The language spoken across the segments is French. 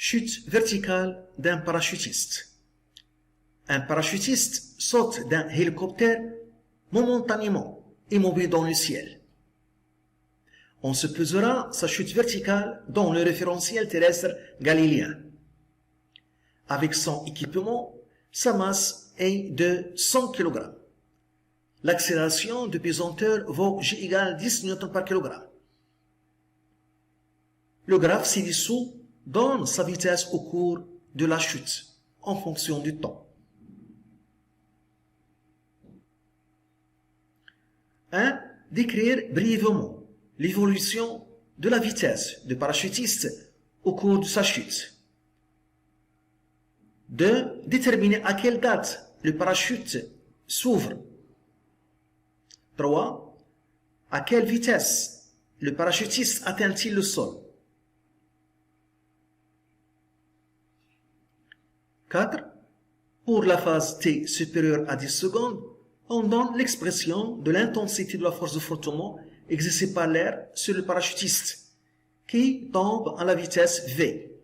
Chute verticale d'un parachutiste. Un parachutiste saute d'un hélicoptère momentanément immobile dans le ciel. On supposera sa chute verticale dans le référentiel terrestre galiléen. Avec son équipement, sa masse est de 100 kg. L'accélération de pesanteur vaut G égale 10 N par kg. Le graphe ci-dessous donne sa vitesse au cours de la chute en fonction du temps. 1. Décrire brièvement l'évolution de la vitesse du parachutiste au cours de sa chute. 2. Déterminer à quelle date le parachute s'ouvre. 3. À quelle vitesse le parachutiste atteint-il le sol. 4. Pour la phase T supérieure à 10 secondes, on donne l'expression de l'intensité de la force de frottement exercée par l'air sur le parachutiste, qui tombe à la vitesse V.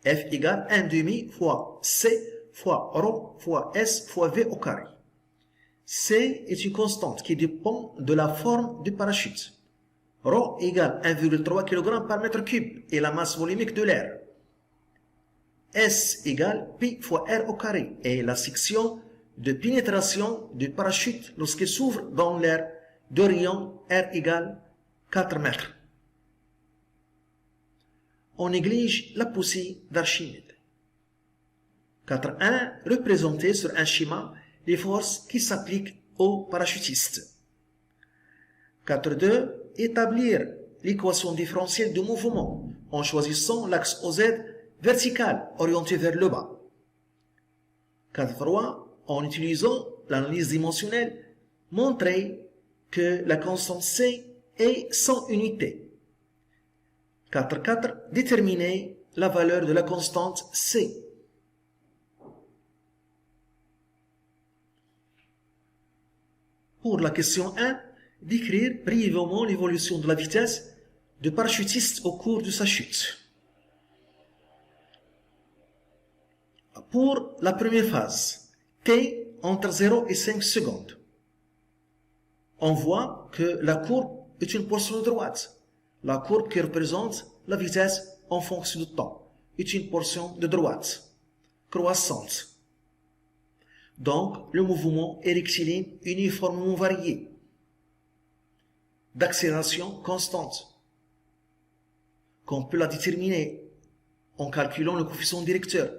F égale 1,5 fois C fois ρ fois S fois V au carré. C est une constante qui dépend de la forme du parachute. ρ égale 1,3 kg par mètre cube et la masse volumique de l'air. S égale pi fois R au carré et la section de pénétration du parachute lorsqu'il s'ouvre dans l'air de rayon R égale 4 mètres. On néglige la poussée d'Archimède. 4.1. Représenter sur un schéma les forces qui s'appliquent aux parachutistes. 4.2. Établir l'équation différentielle du mouvement en choisissant l'axe OZ vertical orienté vers le bas. 4.3. En utilisant l'analyse dimensionnelle, montrer que la constante C est sans unité. 4.4. Déterminer la valeur de la constante C. Pour la question 1, décrire brièvement l'évolution de la vitesse du parachutiste au cours de sa chute. Pour la première phase, T entre 0 et 5 secondes, on voit que la courbe est une portion de droite. La courbe qui représente la vitesse en fonction du temps est une portion de droite, croissante. Donc, le mouvement est rectiligne uniformément varié, d'accélération constante, qu'on peut la déterminer en calculant le coefficient directeur.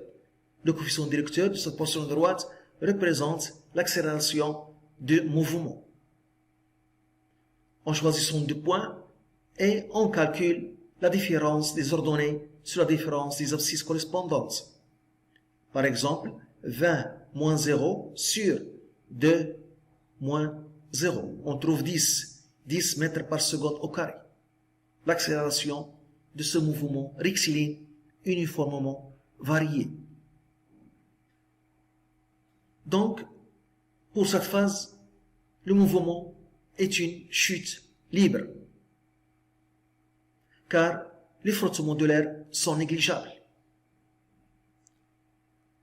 Le coefficient directeur de cette portion de droite représente l'accélération du mouvement. En choisissant deux points et on calcule la différence des ordonnées sur la différence des abscisses correspondantes. Par exemple, 20 moins 0 sur 2 moins 0. On trouve 10 mètres par seconde au carré. L'accélération de ce mouvement rectiligne uniformément varié. Donc, pour cette phase, le mouvement est une chute libre, car les frottements de l'air sont négligeables.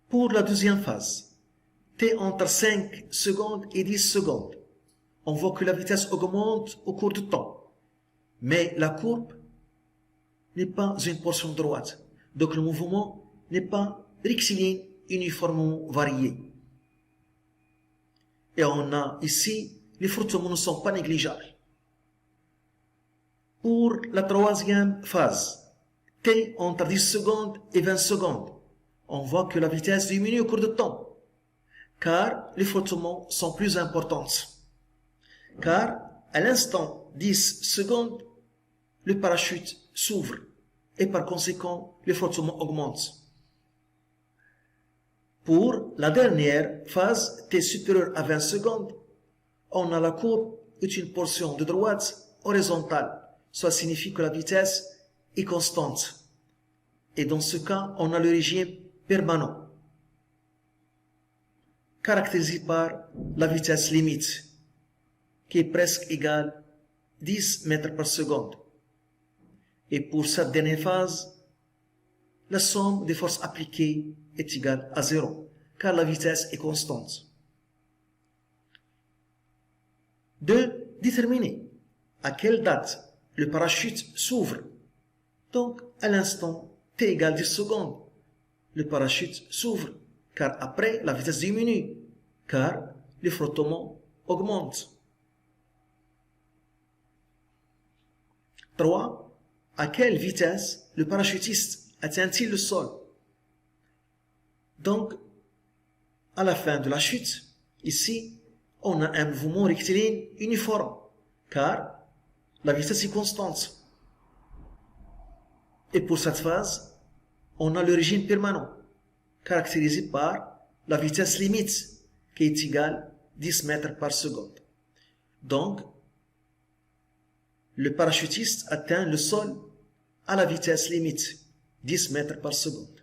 Pour la deuxième phase, T entre 5 secondes et 10 secondes, on voit que la vitesse augmente au cours du temps, mais la courbe n'est pas une portion droite, donc le mouvement n'est pas rectiligne uniformément varié. Et on a ici, les frottements ne sont pas négligeables. Pour la troisième phase, T entre 10 secondes et 20 secondes, on voit que la vitesse diminue au cours du temps, car les frottements sont plus importants. Car à l'instant 10 secondes, le parachute s'ouvre et par conséquent, les frottements augmentent. Pour la dernière phase, T supérieure à 20 secondes, on a la courbe est une portion de droite horizontale. Cela signifie que la vitesse est constante. Et dans ce cas, on a le régime permanent, caractérisé par la vitesse limite, qui est presque égale 10 mètres par seconde. Et pour cette dernière phase, la somme des forces appliquées est égale à 0, car la vitesse est constante. 2. Déterminer à quelle date le parachute s'ouvre. Donc, à l'instant t égale 10 secondes, le parachute s'ouvre, car après, la vitesse diminue, car le frottement augmente. 3. À quelle vitesse le parachutiste atteint-il le sol? Donc, à la fin de la chute, ici, on a un mouvement rectiligne uniforme, car la vitesse est constante. Et pour cette phase, on a le régime permanent, caractérisé par la vitesse limite, qui est égale 10 mètres par seconde. Donc, le parachutiste atteint le sol à la vitesse limite, 10 mètres par seconde.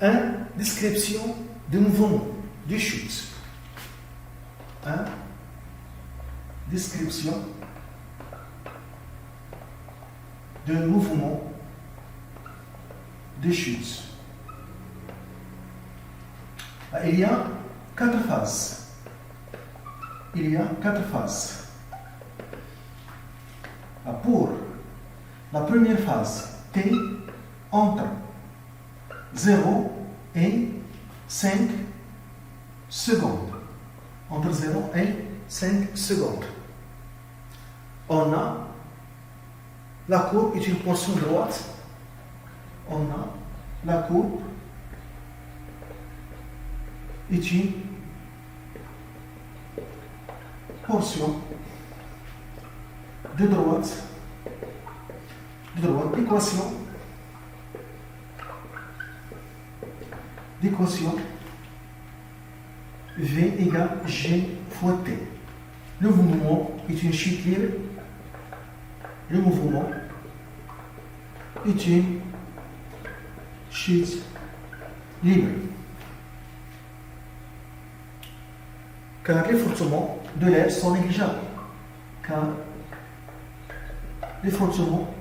1. Description du mouvement du chute. 1. Description du mouvement de chute. Il y a 4 phases. Il y a 4 phases. Pour la première phase, T entre 0 et 5 secondes. Entre 0 et 5 secondes. On a la courbe est une portion droite. On a la courbe est une portion de droite, d'équation V égale G fois T. Le mouvement est une chute libre. Le mouvement est une chute libre. Car les frottements de l'air sont négligeables. Car les frottements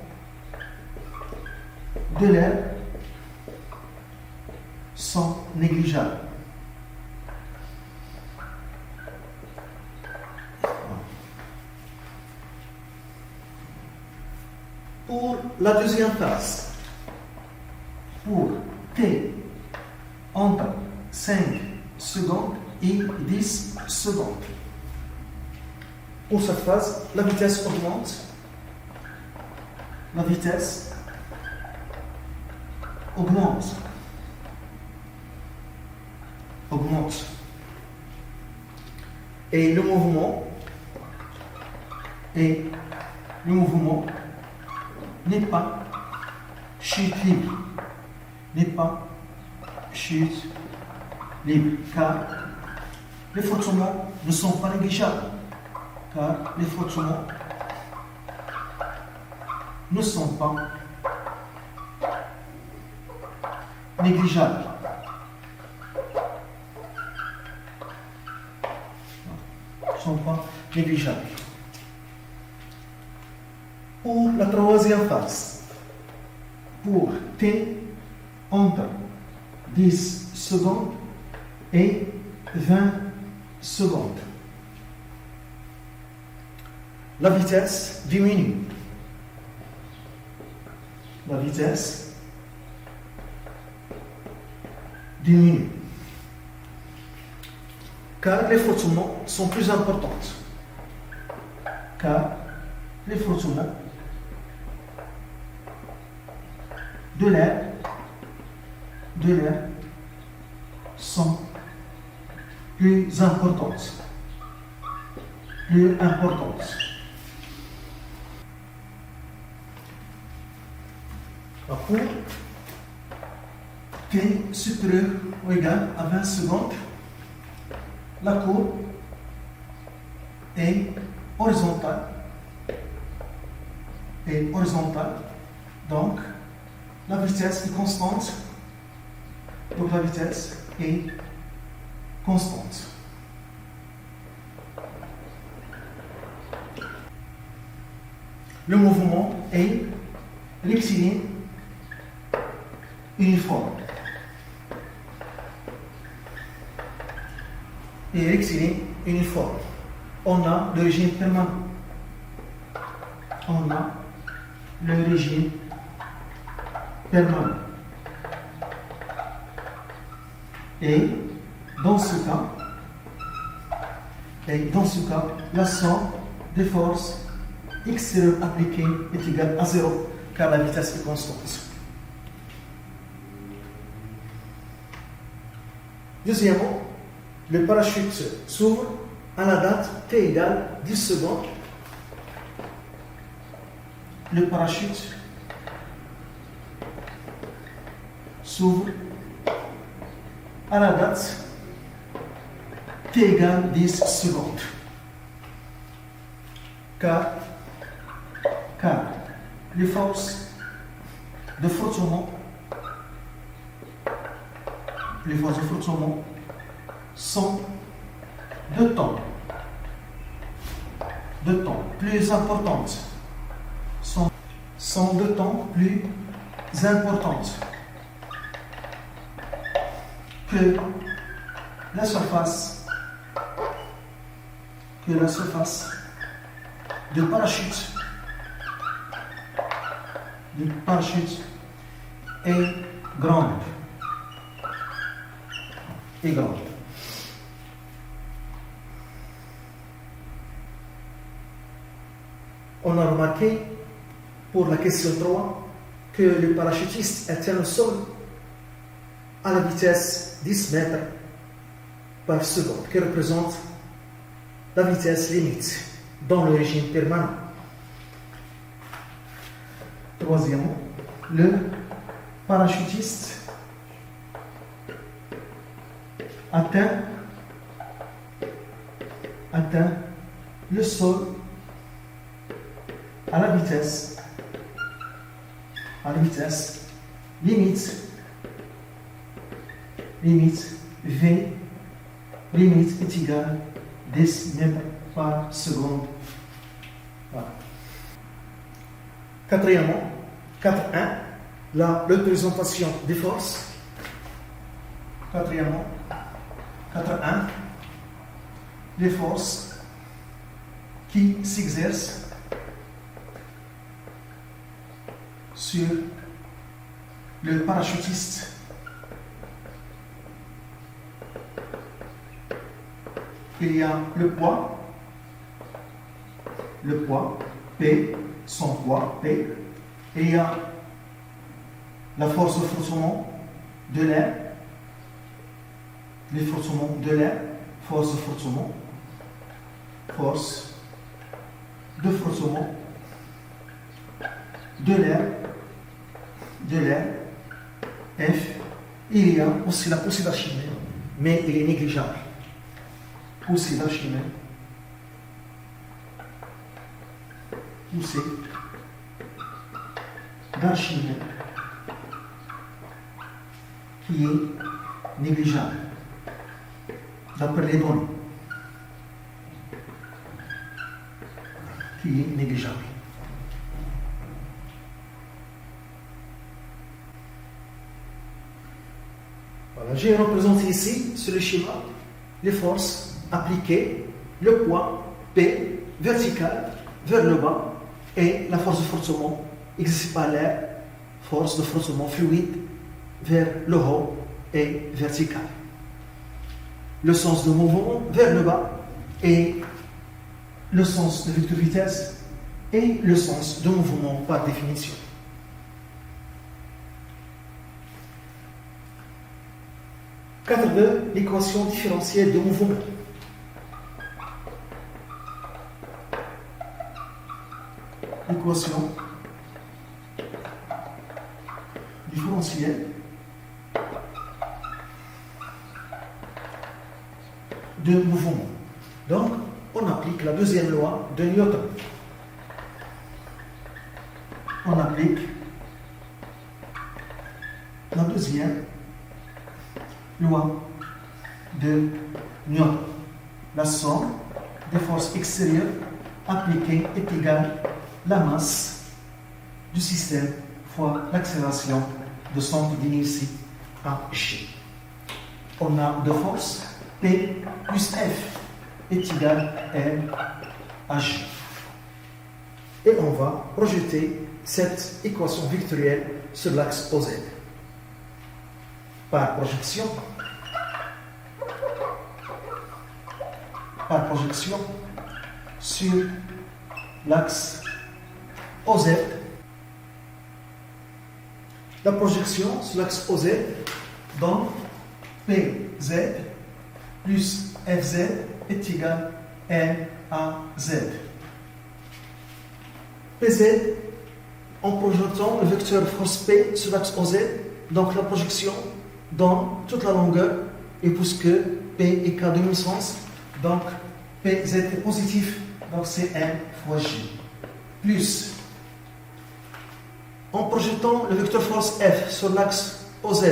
de l'air sont négligeables. Pour la deuxième phase, pour T entre 5 secondes et 10 secondes. Pour cette phase, la vitesse augmente. La vitesse augmente. Et le mouvement n'est pas chute libre. Car les frottements ne sont pas négligeables. Pour la troisième phase, pour T entre 10 secondes et 20 secondes, la vitesse diminue. Car les frottements sont plus importants. De l'air sont plus importantes. Pour T supérieur ou égal à 20 secondes, la courbe est horizontale. Donc, la vitesse est constante. Le mouvement est rectiligne uniforme et rectiligne uniforme. On a le régime permanent. On a le régime permanent. Et dans ce cas, la somme des forces extérieures appliquées est égale à 0, car la vitesse est constante. Deuxièmement, le parachute s'ouvre à la date t égale 10 secondes. Le parachute s'ouvre à la date t égale 10 secondes. Car les forces de frottement sont de temps plus importantes. Sont de temps plus importantes que la surface du parachute est grande. On a remarqué pour la question 3 que le parachutiste atteint le sol à la vitesse 10 mètres par seconde, qui représente la vitesse limite dans le régime permanent. Troisièmement, le parachutiste atteint le sol à la vitesse limite V limite est égale 10 mètres par seconde. Voilà. Quatrièmement, 4.1, la représentation des forces. Quatrièmement, 4.1, les forces qui s'exercent sur le parachutiste. Il y a le poids P, son poids P, et il y a la force de frottement de l'air, les frottements de l'air, force de frottement de l'air, F. Il y a aussi la poussée d'Archimède, mais il est négligeable. Poussée d'Archimède, qui est négligeable d'après les données, Voilà, j'ai représenté ici sur le schéma les forces appliquées, le poids P vertical vers le bas et la force de frottement exercée par l'air, force de frottement fluide vers le haut et vertical. Le sens de mouvement vers le bas et le sens de vitesse et le sens de mouvement par définition. (4.2) L'équation différentielle de mouvement. L'équation différentielle de mouvement. Donc, on applique la deuxième loi de Newton. On applique la deuxième loi de Newton. La somme des forces extérieures appliquées est égale à la masse du système fois l'accélération de centre d'inertie à G. On a de force P plus F est égal à M à G. Et on va projeter cette équation vectorielle sur l'axe OZ. Par projection sur l'axe OZ. La projection sur l'axe OZ donne PZ plus FZ est égal à M à Z. PZ, en projetant le vecteur force P sur l'axe OZ, donc la projection donne toute la longueur, et puisque P est K demi-sens, donc PZ est positif, donc c'est M fois J. Plus, en projetant le vecteur force F sur l'axe OZ,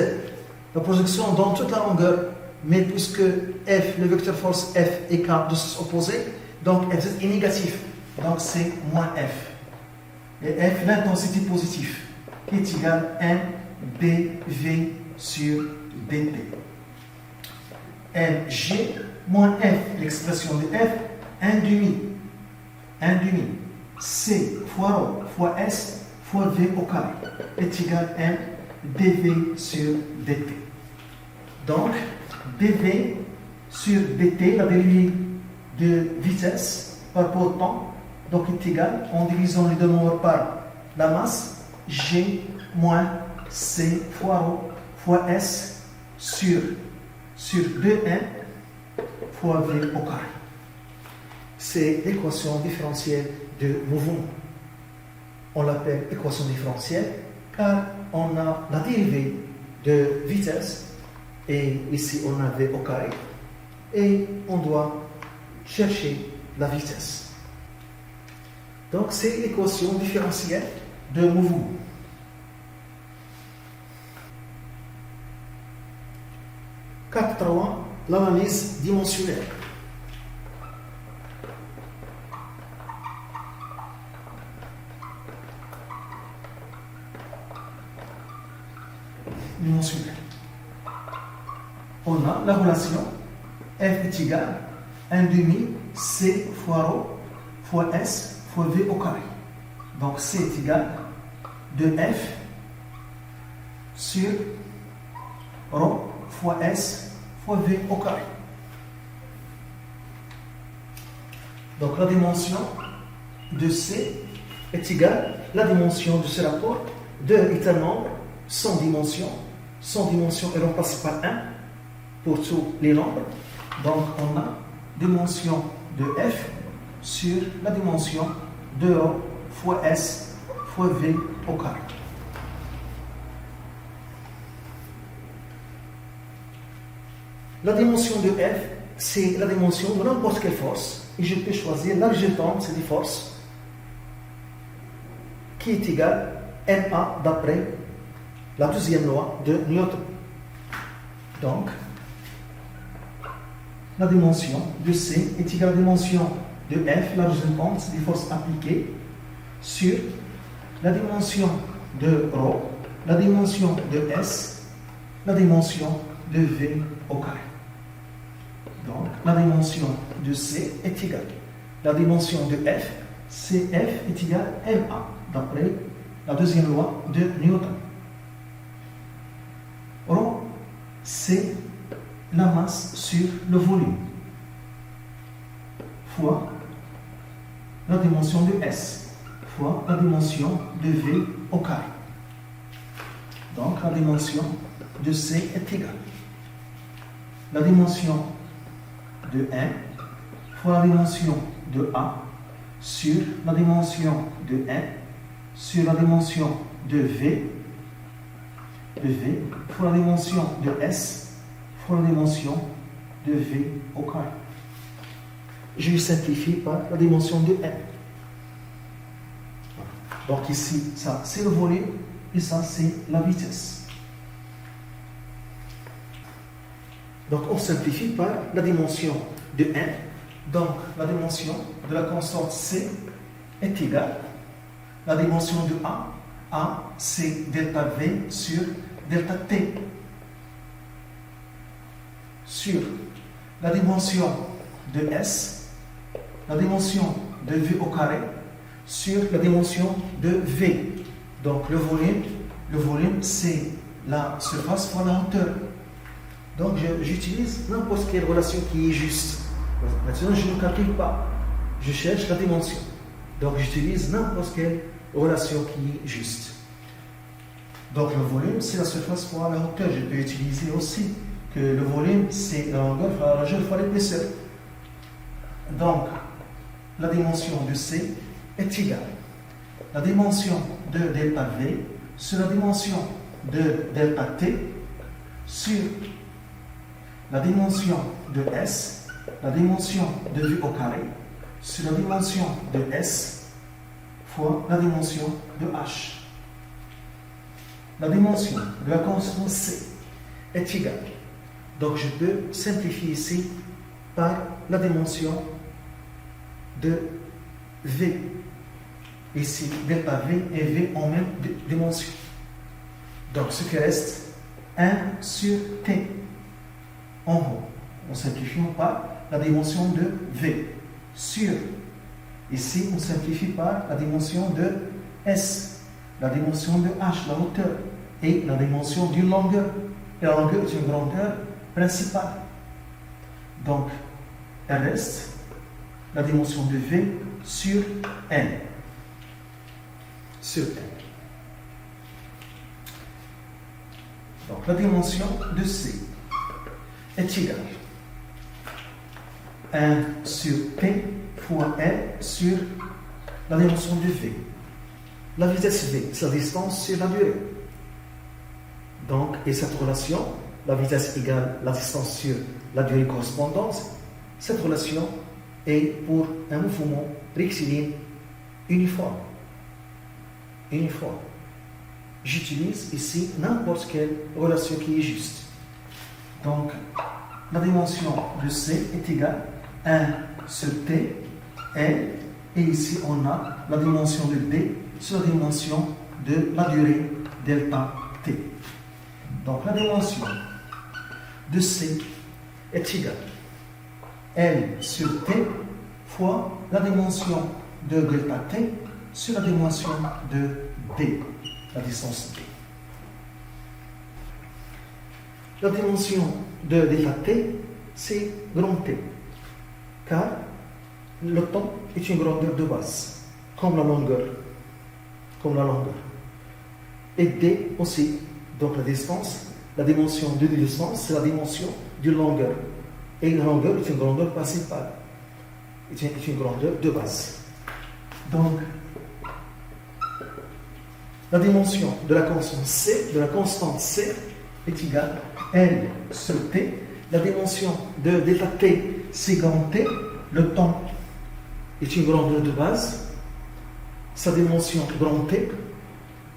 la projection donne toute la longueur, mais puisque F, le vecteur force F et K de sens opposé, donc FZ est négatif, donc c'est moins F. Et F, l'intensité positive, qui est égale à M dV sur dt. Mg moins F, l'expression de F, 1 demi, C fois ρ fois S fois V au carré est égal à M dV sur dt. Donc, dV sur dt, la dérivée de vitesse par rapport au temps, donc est égal, en divisant les deux nombres par la masse, G moins C fois ρ fois S sur 2M fois V au carré. C'est l'équation différentielle de mouvement. On l'appelle équation différentielle car on a la dérivée de vitesse et ici on a V au carré et on doit chercher la vitesse. Donc c'est l'équation différentielle de mouvement. 4.3, l'analyse dimensionnelle. On a la relation F est égal à 1 demi C fois ρ fois S fois V au carré. Donc C est égal de F sur ρ fois S fois V au carré. Donc la dimension de C est égale à la dimension de ce rapport. 2 est un nombre sans dimension. Sans dimension est remplacé par 1 pour tous les nombres. Donc on a dimension de F sur la dimension de ρ fois S fois V au carré. La dimension de F, c'est la dimension de n'importe quelle force. Et je peux choisir la résultante, c'est des forces, qui est égale à MA d'après la deuxième loi de Newton. Donc, la dimension de C est égale à la dimension de F, la résultante des forces appliquées, sur la dimension de ρ, la dimension de S, la dimension de V au carré. Donc, la dimension de C est égale à la dimension de F, CF est égal à MA, d'après la deuxième loi de Newton. ρ, c'est la masse sur le volume, fois la dimension de S, fois la dimension de V au carré. Donc, la dimension de C est égale à la dimension de 1 fois la dimension de A sur la dimension de 1 sur la dimension de V fois la dimension de S fois la dimension de V au carré. Je simplifie par la dimension de 1. Donc ici, ça c'est le volume et ça c'est la vitesse. Donc on simplifie par la dimension de 1. Donc la dimension de la constante C est égale à la dimension de A A, c'est delta V sur delta T. Sur la dimension de S, la dimension de V au carré, sur la dimension de V. Donc le volume c'est la surface fois la hauteur. Donc j'utilise n'importe quelle relation qui est juste. Maintenant je ne calcule pas, je cherche la dimension. Donc j'utilise n'importe quelle relation qui est juste. Donc le volume c'est la surface fois la hauteur. Je peux utiliser aussi que le volume c'est la longueur fois la largeur fois l'épaisseur. Donc la dimension de C est égale à la dimension de delta V sur la dimension de delta T sur la dimension de S, la dimension de V au carré sur la dimension de S fois la dimension de H. La dimension de la constante C est égale. Donc je peux simplifier ici par la dimension de V. Ici, delta V et V en même dimension. Donc ce qui reste 1 sur T en haut. On simplifie par la dimension de V sur. Ici, on simplifie par la dimension de S, la dimension de H, la hauteur, et la dimension d'une longueur. Et la longueur est une grandeur principale. Donc, il reste la dimension de V sur N. Sur N. Donc, la dimension de C est égale à 1 sur T fois N sur la dimension de V. La vitesse V, c'est la distance sur la durée. Donc, et cette relation, la vitesse égale la distance sur la durée correspondante, cette relation est pour un mouvement rectiligne uniforme. J'utilise ici n'importe quelle relation qui est juste. Donc, la dimension de C est égale à 1 sur T, L, et ici on a la dimension de D sur la dimension de la durée delta T. Donc, la dimension de C est égale à L sur T fois la dimension de delta T sur la dimension de D, la distance D. La dimension de delta T, c'est grand T, car le temps est une grandeur de base, comme la longueur. Et D aussi, donc la distance, la dimension de distance, c'est la dimension de longueur. Et la longueur est une grandeur principale, est une grandeur de base. Donc, la dimension de la constante C, est égale à L sur T. La dimension de delta T, c'est grand T. Le temps est une grandeur de base. Sa dimension grand T.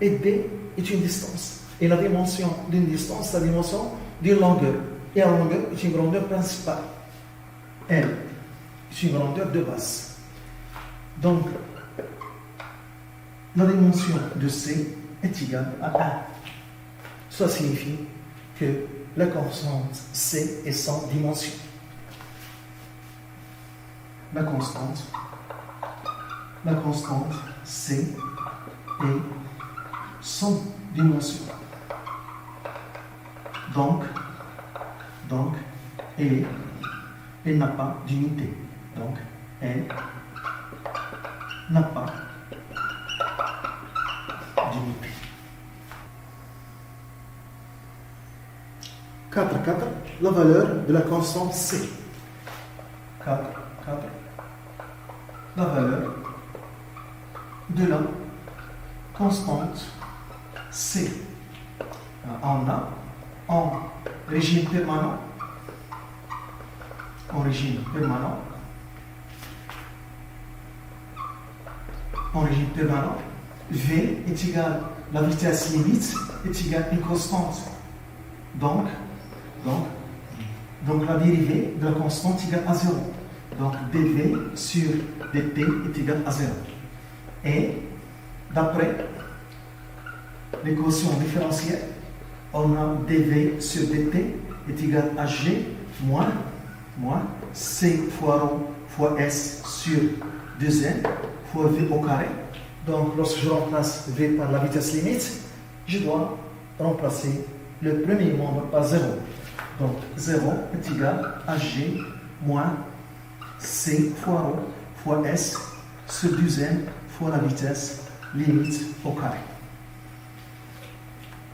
Et D est une distance. Et la dimension d'une distance, c'est la dimension d'une longueur. Et la longueur est une grandeur principale. L est une grandeur de base. Donc, la dimension de C est égale à 1. Cela signifie que la constante C est sans dimension. La constante C est sans dimension. Donc elle n'a pas d'unité. Donc, elle n'a pas d'unité. 4. La valeur de la constante C. 4. La valeur de la constante C. On a en régime permanent. V est égal, la vitesse limite est égale à une constante. Donc la dérivée de la constante est égale à 0. Donc dv sur dt est égal à 0. Et d'après l'équation différentielle, on a dv sur dt est égal à g moins c fois rho fois s sur 2n fois v au carré. Donc, lorsque je remplace v par la vitesse limite, je dois remplacer le premier membre par 0. Donc, 0 est égal à g moins c fois rho fois s sur 2n fois la vitesse limite au carré.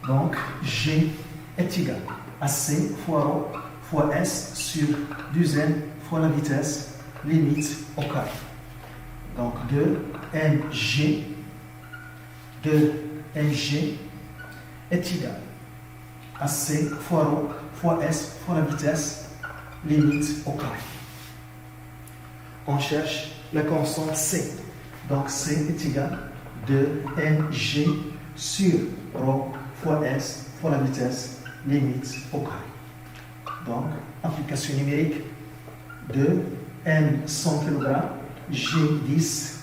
Donc, g est égal à c fois rho fois s sur 2n fois la vitesse limite au carré. Donc, 2mg est égal à c fois rho fois s fois la vitesse limite au carré. On cherche la constante c. Donc, c est égal à 2mg sur rho fois s fois la vitesse limite au carré. Donc, application numérique, 2 m 100 kg, g 10,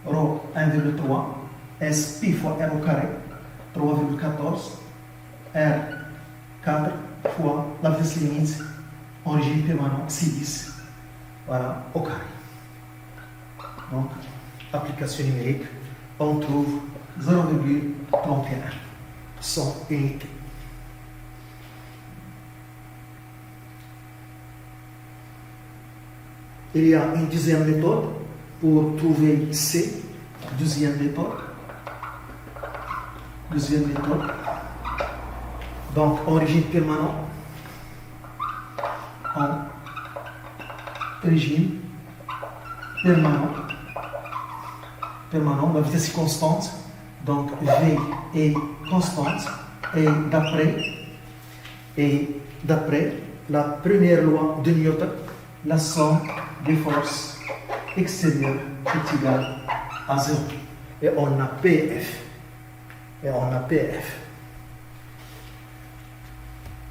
rho 1,3, s pi fois r au carré, 3,14, r 4 fois la vitesse limite en régime permanent, 6,10, voilà, au carré. Donc, application numérique, on trouve 0,31, 100 unités. Il y a une deuxième méthode pour trouver C. Deuxième méthode. Donc, en régime permanent. Permanent. La vitesse est constante. Donc, V est constante. Et d'après la première loi de Newton, la somme des forces extérieures est égale à 0. Et on a PF.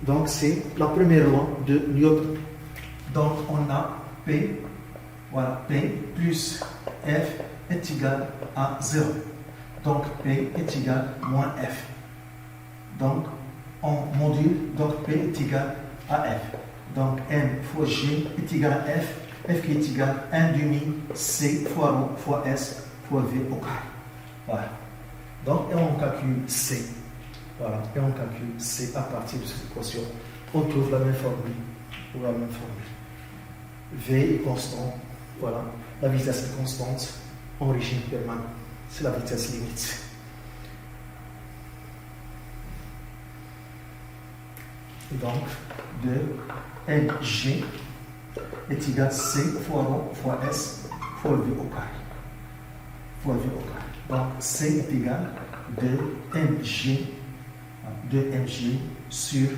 Donc, c'est la première loi de Newton. Donc, on a P, voilà, P plus F est égal à 0. Donc, P est égal à moins F. Donc, on module, donc P est égal à F. Donc, M fois G est égal à F. F qui est égal à 1 demi C fois rho fois S fois V au carré. Voilà. Donc, et on calcule C. Voilà. Et on calcule C à partir de cette équation. On trouve la même formule. V est constant. Voilà. La vitesse est constante en régime permanent. C'est la vitesse limite. Et donc, 2mg est égal à C fois rho fois S fois V au carré. Donc, C est égal à 2mg sur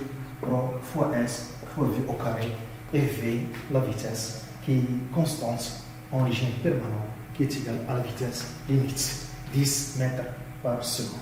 rho fois S fois V au carré. Et V, la vitesse, qui est constante en régime permanent, qui est égale à la vitesse limite, 10 mètres par seconde.